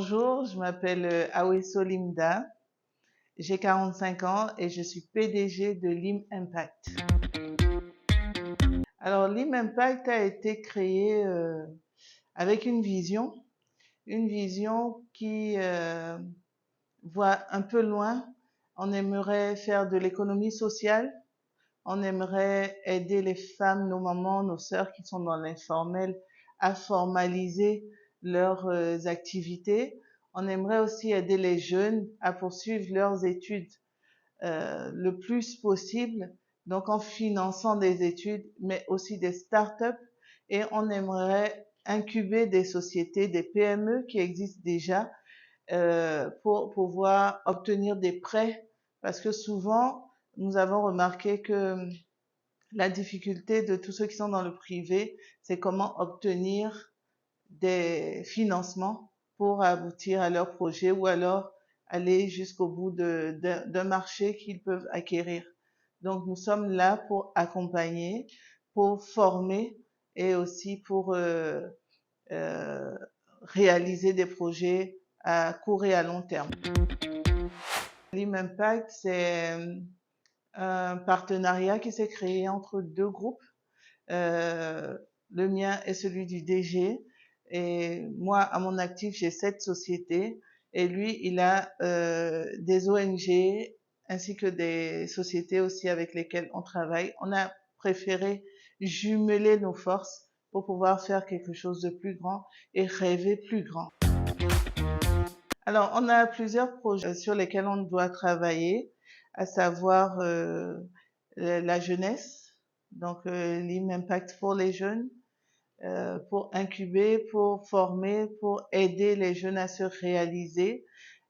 Bonjour, je m'appelle Aweso Limda, j'ai 45 ans et je suis PDG de Lim Impact. Alors Lim Impact a été créé avec une vision qui voit un peu loin. On aimerait faire de l'économie sociale, on aimerait aider les femmes, nos mamans, nos sœurs qui sont dans l'informel à formaliser leurs activités. On aimerait aussi aider les jeunes à poursuivre leurs études le plus possible, donc en finançant des études, mais aussi des startups. Et on aimerait incuber des sociétés, des PME qui existent déjà pour pouvoir obtenir des prêts. Parce que souvent, nous avons remarqué que la difficulté de tous ceux qui sont dans le privé, c'est comment obtenir des financements pour aboutir à leur projet ou alors aller jusqu'au bout d'un marché qu'ils peuvent acquérir. Donc, nous sommes là pour accompagner, pour former et aussi pour réaliser des projets à court et à long terme. Lim Impact, c'est un partenariat qui s'est créé entre deux groupes. Le mien est celui du DG et moi, à mon actif, j'ai 7 sociétés et lui, il a des ONG ainsi que des sociétés aussi avec lesquelles on travaille. On a préféré jumeler nos forces pour pouvoir faire quelque chose de plus grand et rêver plus grand. Alors, on a plusieurs projets sur lesquels on doit travailler, à savoir la jeunesse, donc Lim Impact pour les jeunes, pour incuber, pour former, pour aider les jeunes à se réaliser,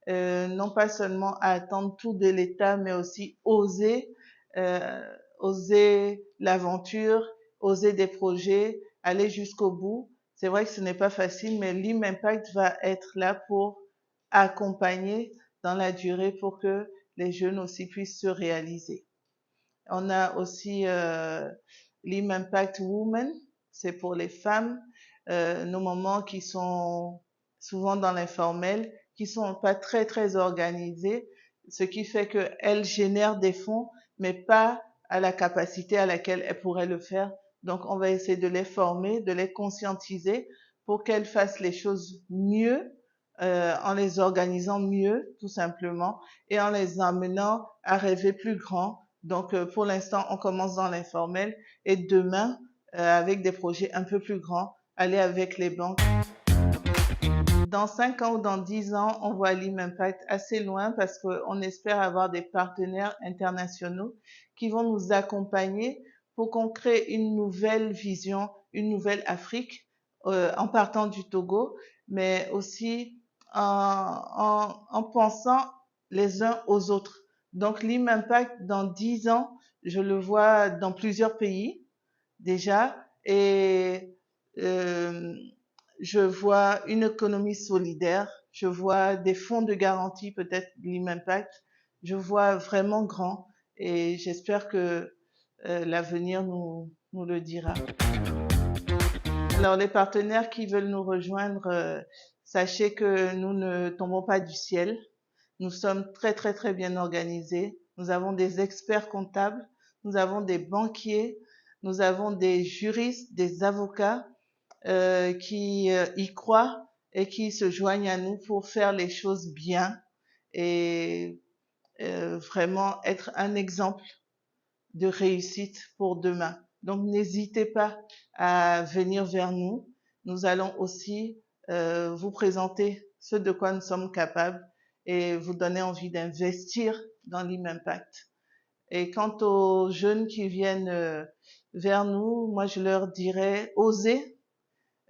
non pas seulement à attendre tout de l'État, mais aussi oser l'aventure, oser des projets, aller jusqu'au bout. C'est vrai que ce n'est pas facile, mais Lim Impact va être là pour accompagner dans la durée pour que les jeunes aussi puissent se réaliser. On a aussi Lim Impact Women, c'est pour les femmes, nos mamans qui sont souvent dans l'informel, qui sont pas très organisées, ce qui fait qu'elles génèrent des fonds, mais pas à la capacité à laquelle elles pourraient le faire. Donc, on va essayer de les former, de les conscientiser pour qu'elles fassent les choses mieux, en les organisant mieux, tout simplement, et en les amenant à rêver plus grand. Donc, pour l'instant, on commence dans l'informel et demain, avec des projets un peu plus grands, aller avec les banques. Dans 5 ans ou dans 10 ans, on voit Lim Impact assez loin parce qu'on espère avoir des partenaires internationaux qui vont nous accompagner pour qu'on crée une nouvelle vision, une nouvelle Afrique, en partant du Togo, mais aussi en pensant les uns aux autres. Donc, Lim Impact, dans 10 ans, je le vois dans plusieurs pays déjà et je vois une économie solidaire, je vois des fonds de garantie, peut-être Lim Impact, je vois vraiment grand et j'espère que l'avenir nous le dira. Alors, les partenaires qui veulent nous rejoindre, sachez que nous ne tombons pas du ciel. Nous sommes très bien organisés. Nous avons des experts comptables, nous avons des banquiers, nous avons des juristes, des avocats qui y croient et qui se joignent à nous pour faire les choses bien et vraiment être un exemple de réussite pour demain. Donc, n'hésitez pas à venir vers nous. Nous allons aussi vous présenter ce de quoi nous sommes capables et vous donner envie d'investir dans Lim Impact. Et quant aux jeunes qui viennent vers nous, moi je leur dirais, osez.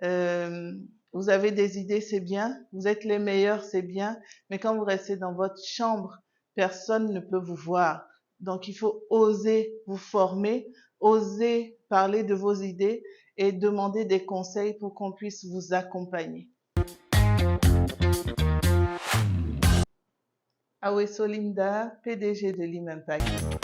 Vous avez des idées, c'est bien. Vous êtes les meilleurs, c'est bien. Mais quand vous restez dans votre chambre, personne ne peut vous voir. Donc, il faut oser vous former, oser parler de vos idées et demander des conseils pour qu'on puisse vous accompagner. Aweso Limda, PDG de Lim Impact.